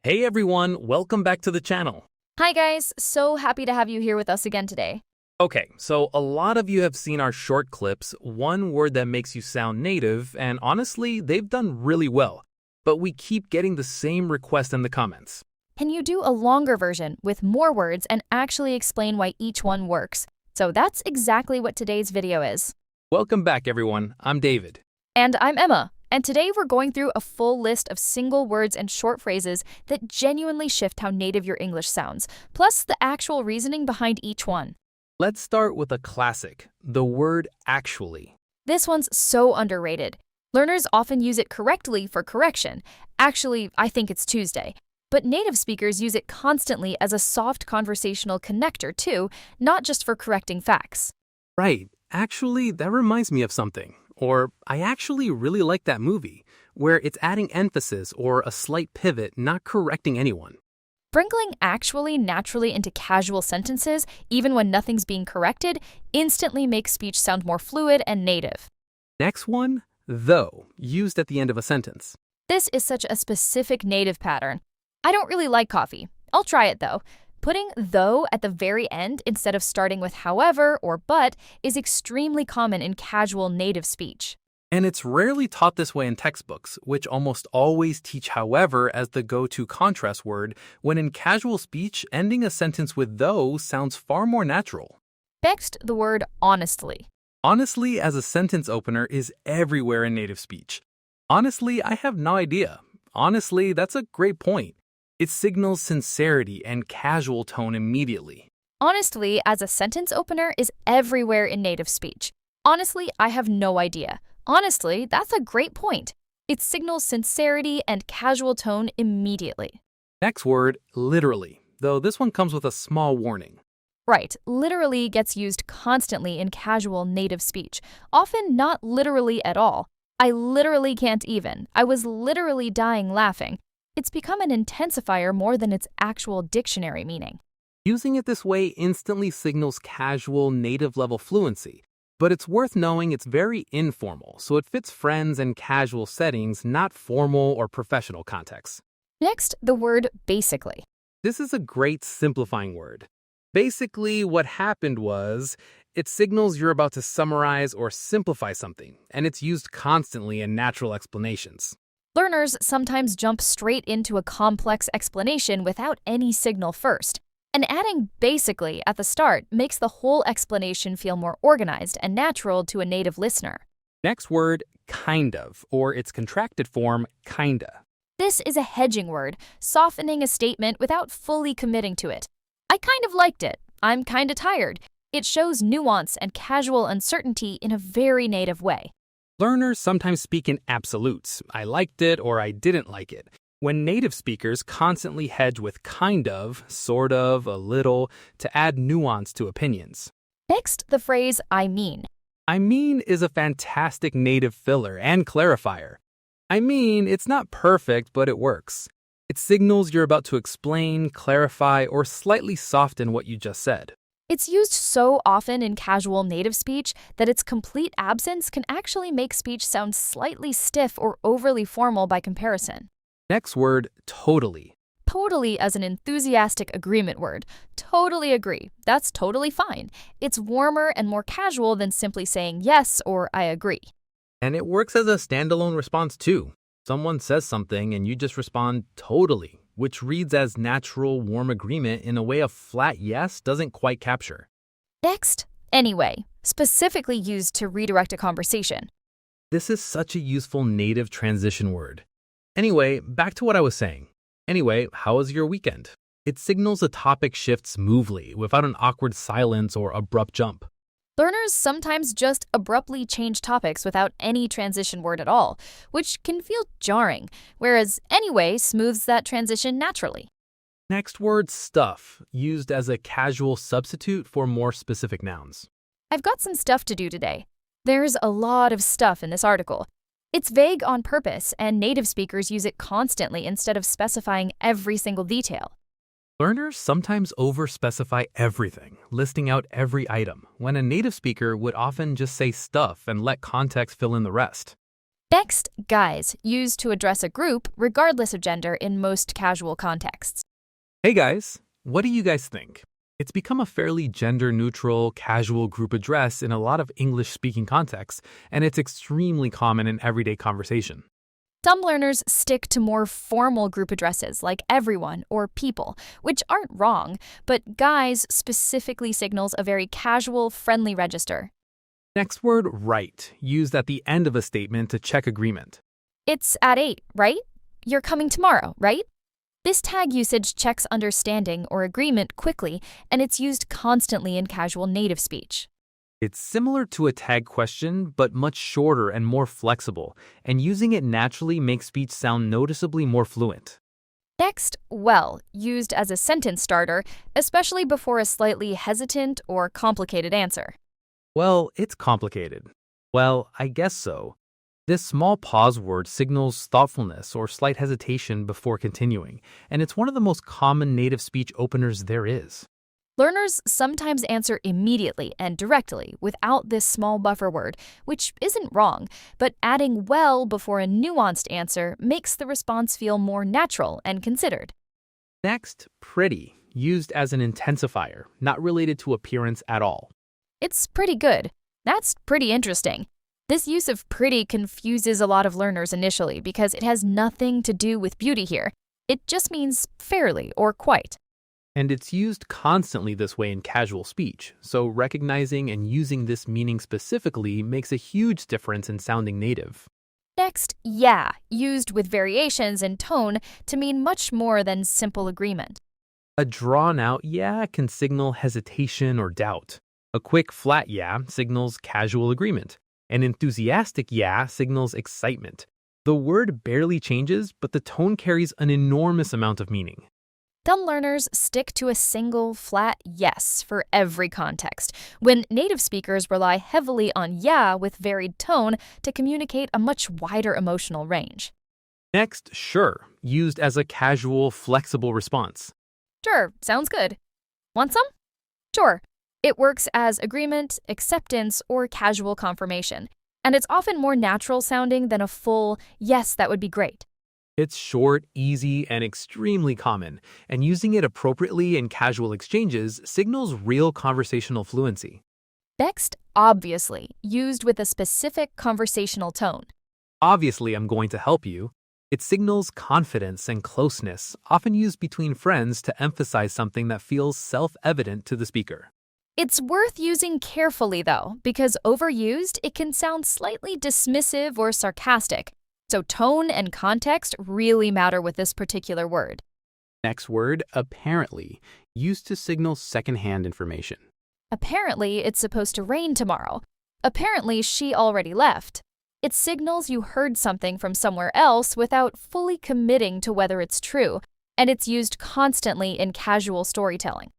Hey everyone, welcome back to the channel. Hi guys, so happy to have you here with us again today. Okay, so a lot of you have seen our short clips, one word that makes you sound native, and honestly, they've done really well. But we keep getting the same request in the comments. Can you do a longer version with more words and actually explain why each one works? So that's exactly what today's video is. Welcome back everyone, I'm David. And I'm Emma, and today we're going through a full list of single words and short phrases that genuinely shift how native your English sounds, plus the actual reasoning behind each one. Let's start with a classic, the word actually. This one's so underrated. Learners often use it correctly for correction. Actually, I think it's Tuesday. But native speakers use it constantly as a soft conversational connector too, not just for correcting facts. Right, actually, that reminds me of something. Or, I actually really like that movie, where it's adding emphasis or a slight pivot, not correcting anyone. Sprinkling actually naturally into casual sentences, even when nothing's being corrected, instantly makes speech sound more fluid and native. Next one, though, used at the end of a sentence. This is such a specific native pattern. I don't really like coffee. I'll try it though. Putting though at the very end instead of starting with however or but is extremely common in casual native speech. And it's rarely taught this way in textbooks, which almost always teach however as the go-to contrast word, when in casual speech, ending a sentence with though sounds far more natural. Next, the word honestly. Honestly as a sentence opener is everywhere in native speech. Honestly, I have no idea. Honestly, that's a great point. It signals sincerity and casual tone immediately. Honestly, as a sentence opener, is everywhere in native speech. Honestly, I have no idea. Honestly, that's a great point. It signals sincerity and casual tone immediately. Next word, literally, though this one comes with a small warning. Right, literally gets used constantly in casual native speech, often not literally at all. I literally can't even. I was literally dying laughing. It's become an intensifier more than its actual dictionary meaning. Using it this way instantly signals casual, native-level fluency, but it's worth knowing it's very informal, so it fits friends and casual settings, not formal or professional contexts. Next, the word basically. This is a great simplifying word. Basically, what happened was, it signals you're about to summarize or simplify something, and it's used constantly in natural explanations. Learners sometimes jump straight into a complex explanation without any signal first, and adding basically at the start makes the whole explanation feel more organized and natural to a native listener. Next word, kind of, or its contracted form, kinda. This is a hedging word, softening a statement without fully committing to it. I kind of liked it. I'm kinda tired. It shows nuance and casual uncertainty in a very native way. Learners sometimes speak in absolutes, I liked it or I didn't like it, when native speakers constantly hedge with kind of, sort of, a little, to add nuance to opinions. Next, the phrase I mean. I mean is a fantastic native filler and clarifier. I mean, it's not perfect, but it works. It signals you're about to explain, clarify, or slightly soften what you just said. It's used so often in casual native speech that its complete absence can actually make speech sound slightly stiff or overly formal by comparison. Next word, totally. Totally as an enthusiastic agreement word. Totally agree. That's totally fine. It's warmer and more casual than simply saying yes or I agree. And it works as a standalone response too. Someone says something and you just respond totally, which reads as natural, warm agreement in a way a flat yes doesn't quite capture. Next, anyway, specifically used to redirect a conversation. This is such a useful native transition word. Anyway, back to what I was saying. Anyway, how was your weekend? It signals a topic shift smoothly without an awkward silence or abrupt jump. Learners sometimes just abruptly change topics without any transition word at all, which can feel jarring, whereas anyway smooths that transition naturally. Next word, stuff, used as a casual substitute for more specific nouns. I've got some stuff to do today. There's a lot of stuff in this article. It's vague on purpose, and native speakers use it constantly instead of specifying every single detail. Learners sometimes overspecify everything, listing out every item, when a native speaker would often just say stuff and let context fill in the rest. Next, guys, used to address a group regardless of gender in most casual contexts. Hey guys, what do you guys think? It's become a fairly gender-neutral, casual group address in a lot of English-speaking contexts, and it's extremely common in everyday conversation. Some learners stick to more formal group addresses like everyone or people, which aren't wrong, but guys specifically signals a very casual, friendly register. Next word, right, used at the end of a statement to check agreement. It's at 8, right? You're coming tomorrow, right? This tag usage checks understanding or agreement quickly, and it's used constantly in casual native speech. It's similar to a tag question, but much shorter and more flexible, and using it naturally makes speech sound noticeably more fluent. Next, well, used as a sentence starter, especially before a slightly hesitant or complicated answer. Well, it's complicated. Well, I guess so. This small pause word signals thoughtfulness or slight hesitation before continuing, and it's one of the most common native speech openers there is. Learners sometimes answer immediately and directly without this small buffer word, which isn't wrong, but adding well before a nuanced answer makes the response feel more natural and considered. Next, pretty, used as an intensifier, not related to appearance at all. It's pretty good. That's pretty interesting. This use of pretty confuses a lot of learners initially because it has nothing to do with beauty here. It just means fairly or quite. And it's used constantly this way in casual speech, so recognizing and using this meaning specifically makes a huge difference in sounding native. Next, yeah, used with variations in tone to mean much more than simple agreement. A drawn-out yeah can signal hesitation or doubt. A quick, flat yeah signals casual agreement. An enthusiastic yeah signals excitement. The word barely changes, but the tone carries an enormous amount of meaning. Some learners stick to a single, flat yes for every context, when native speakers rely heavily on yeah with varied tone to communicate a much wider emotional range. Next, sure, used as a casual, flexible response. Sure, sounds good. Want some? Sure. It works as agreement, acceptance, or casual confirmation, and it's often more natural sounding than a full, yes, that would be great. It's short, easy, and extremely common, and using it appropriately in casual exchanges signals real conversational fluency. Next, obviously, used with a specific conversational tone. Obviously, I'm going to help you. It signals confidence and closeness, often used between friends to emphasize something that feels self-evident to the speaker. It's worth using carefully, though, because overused, it can sound slightly dismissive or sarcastic. So tone and context really matter with this particular word. Next word, apparently, used to signal secondhand information. Apparently, it's supposed to rain tomorrow. Apparently, she already left. It signals you heard something from somewhere else without fully committing to whether it's true, and it's used constantly in casual storytelling.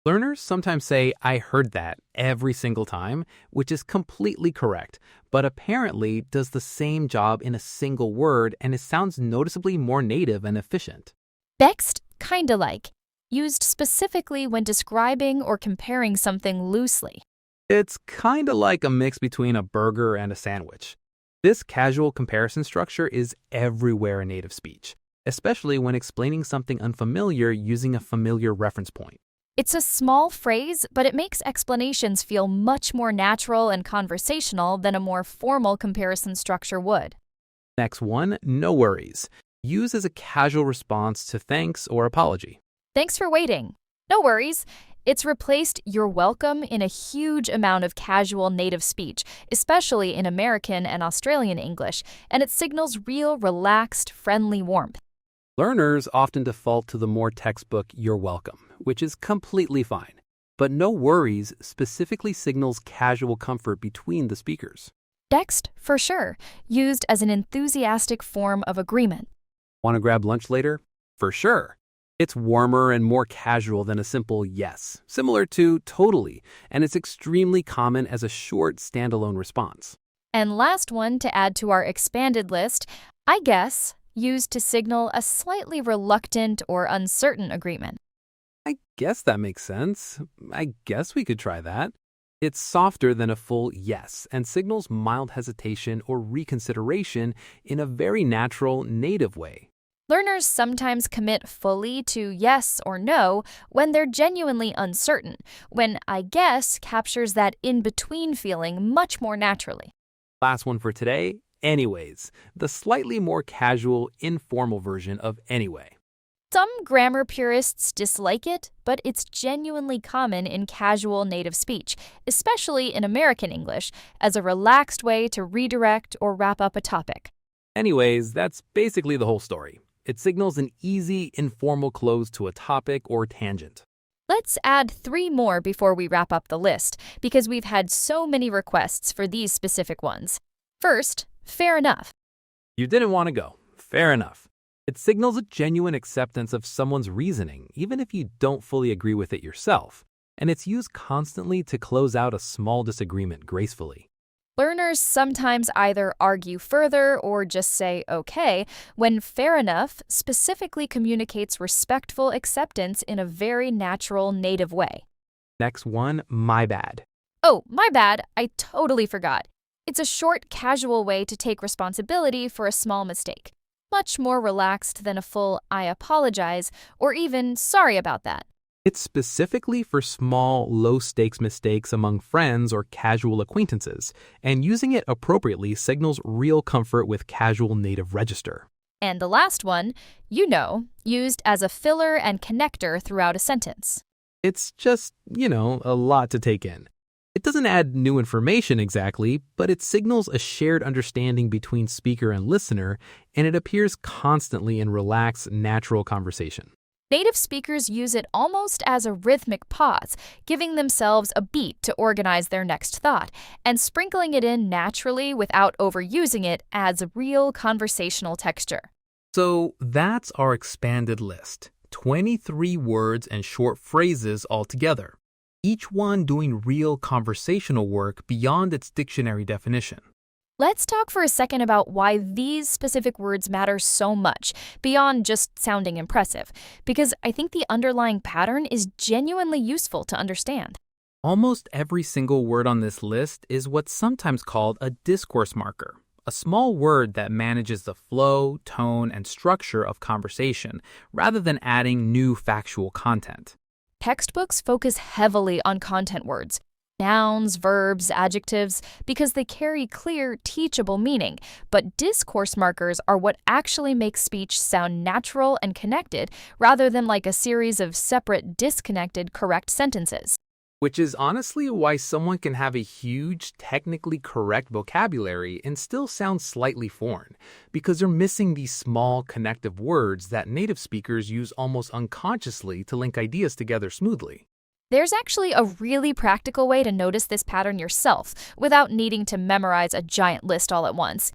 Learners sometimes say, I heard that every single time, which is completely correct, but apparently does the same job in a single word and it sounds noticeably more native and efficient. Next, kinda like, used specifically when describing or comparing something loosely. It's kind of like a mix between a burger and a sandwich. This casual comparison structure is everywhere in native speech, especially when explaining something unfamiliar using a familiar reference point. It's a small phrase, but it makes explanations feel much more natural and conversational than a more formal comparison structure would. Next one, no worries. Use as a casual response to thanks or apology. Thanks for waiting. No worries. It's replaced you're welcome in a huge amount of casual native speech, especially in American and Australian English, and it signals real, relaxed, friendly warmth. Learners often default to the more textbook you're welcome, which is completely fine. But no worries specifically signals casual comfort between the speakers. Next, for sure, used as an enthusiastic form of agreement. Want to grab lunch later? For sure. It's warmer and more casual than a simple yes, similar to totally, and it's extremely common as a short standalone response. And last one to add to our expanded list, I guess, used to signal a slightly reluctant or uncertain agreement. I guess that makes sense. I guess we could try that. It's softer than a full yes and signals mild hesitation or reconsideration in a very natural, native way. Learners sometimes commit fully to yes or no when they're genuinely uncertain, when I guess captures that in-between feeling much more naturally. Last one for today, anyways, the slightly more casual, informal version of anyway. Some grammar purists dislike it, but it's genuinely common in casual native speech, especially in American English, as a relaxed way to redirect or wrap up a topic. Anyways, that's basically the whole story. It signals an easy, informal close to a topic or tangent. Let's add 3 more before we wrap up the list, because we've had so many requests for these specific ones. First, fair enough. You didn't want to go. Fair enough. It signals a genuine acceptance of someone's reasoning, even if you don't fully agree with it yourself, and it's used constantly to close out a small disagreement gracefully. Learners sometimes either argue further or just say okay, when fair enough specifically communicates respectful acceptance in a very natural native way. Next one, my bad. Oh, my bad, I totally forgot. It's a short, casual way to take responsibility for a small mistake. Much more relaxed than a full I apologize or even sorry about that. It's specifically for small, low-stakes mistakes among friends or casual acquaintances, and using it appropriately signals real comfort with casual native register. And the last one, used as a filler and connector throughout a sentence. It's just, a lot to take in. It doesn't add new information exactly, but it signals a shared understanding between speaker and listener, and it appears constantly in relaxed, natural conversation. Native speakers use it almost as a rhythmic pause, giving themselves a beat to organize their next thought, and sprinkling it in naturally without overusing it adds real conversational texture. So that's our expanded list, 23 words and short phrases altogether, each one doing real conversational work beyond its dictionary definition. Let's talk for a second about why these specific words matter so much, beyond just sounding impressive, because I think the underlying pattern is genuinely useful to understand. Almost every single word on this list is what's sometimes called a discourse marker, a small word that manages the flow, tone, and structure of conversation, rather than adding new factual content. Textbooks focus heavily on content words, nouns, verbs, adjectives, because they carry clear, teachable meaning, but discourse markers are what actually make speech sound natural and connected, rather than like a series of separate, disconnected, correct sentences. Which is honestly why someone can have a huge, technically correct vocabulary and still sound slightly foreign, because they're missing these small, connective words that native speakers use almost unconsciously to link ideas together smoothly. There's actually a really practical way to notice this pattern yourself without needing to memorize a giant list all at once.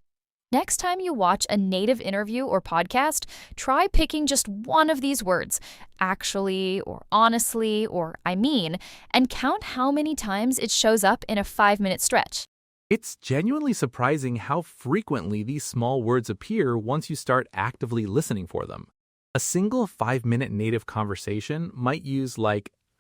Next time you watch a native interview or podcast, try picking just one of these words, actually or honestly or I mean, and count how many times it shows up in a 5-minute stretch. It's genuinely surprising how frequently these small words appear once you start actively listening for them. A single 5-minute native conversation might use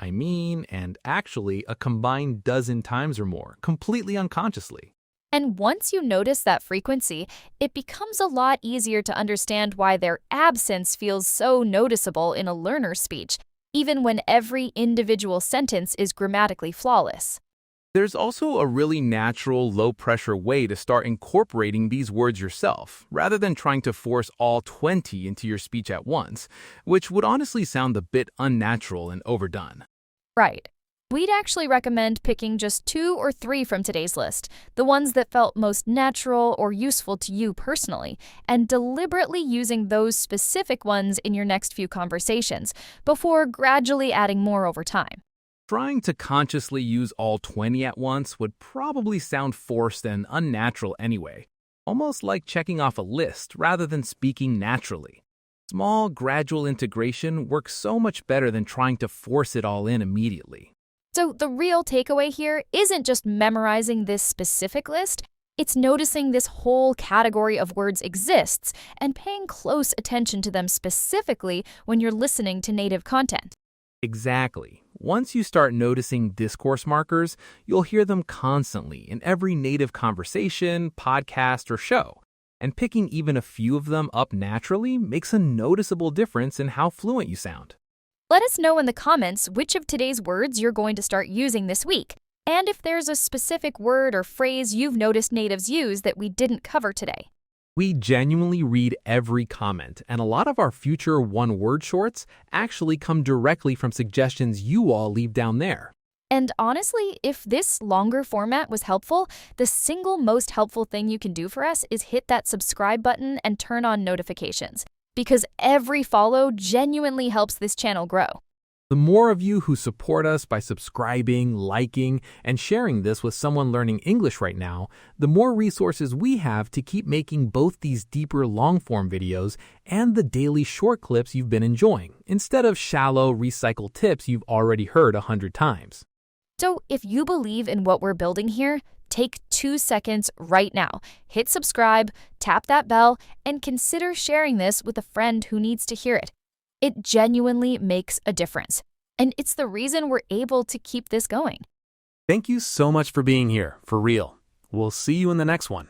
I mean and actually a combined dozen times or more, completely unconsciously. And once you notice that frequency, it becomes a lot easier to understand why their absence feels so noticeable in a learner's speech, even when every individual sentence is grammatically flawless. There's also a really natural, low-pressure way to start incorporating these words yourself, rather than trying to force all 20 into your speech at once, which would honestly sound a bit unnatural and overdone. Right. We'd actually recommend picking just 2 or 3 from today's list, the ones that felt most natural or useful to you personally, and deliberately using those specific ones in your next few conversations, before gradually adding more over time. Trying to consciously use all 20 at once would probably sound forced and unnatural anyway, almost like checking off a list rather than speaking naturally. Small, gradual integration works so much better than trying to force it all in immediately. So the real takeaway here isn't just memorizing this specific list, it's noticing this whole category of words exists and paying close attention to them specifically when you're listening to native content. Exactly. Once you start noticing discourse markers, you'll hear them constantly in every native conversation, podcast, or show. And picking even a few of them up naturally makes a noticeable difference in how fluent you sound. Let us know in the comments which of today's words you're going to start using this week, and if there's a specific word or phrase you've noticed natives use that we didn't cover today. We genuinely read every comment, and a lot of our future one-word shorts actually come directly from suggestions you all leave down there. And honestly, if this longer format was helpful, the single most helpful thing you can do for us is hit that subscribe button and turn on notifications, because every follow genuinely helps this channel grow. The more of you who support us by subscribing, liking, and sharing this with someone learning English right now, the more resources we have to keep making both these deeper long-form videos and the daily short clips you've been enjoying, instead of shallow, recycled tips you've already heard 100 times. So if you believe in what we're building here, take 2 seconds right now, hit subscribe, tap that bell, and consider sharing this with a friend who needs to hear it. It genuinely makes a difference, and it's the reason we're able to keep this going. Thank you so much for being here, for real. We'll see you in the next one.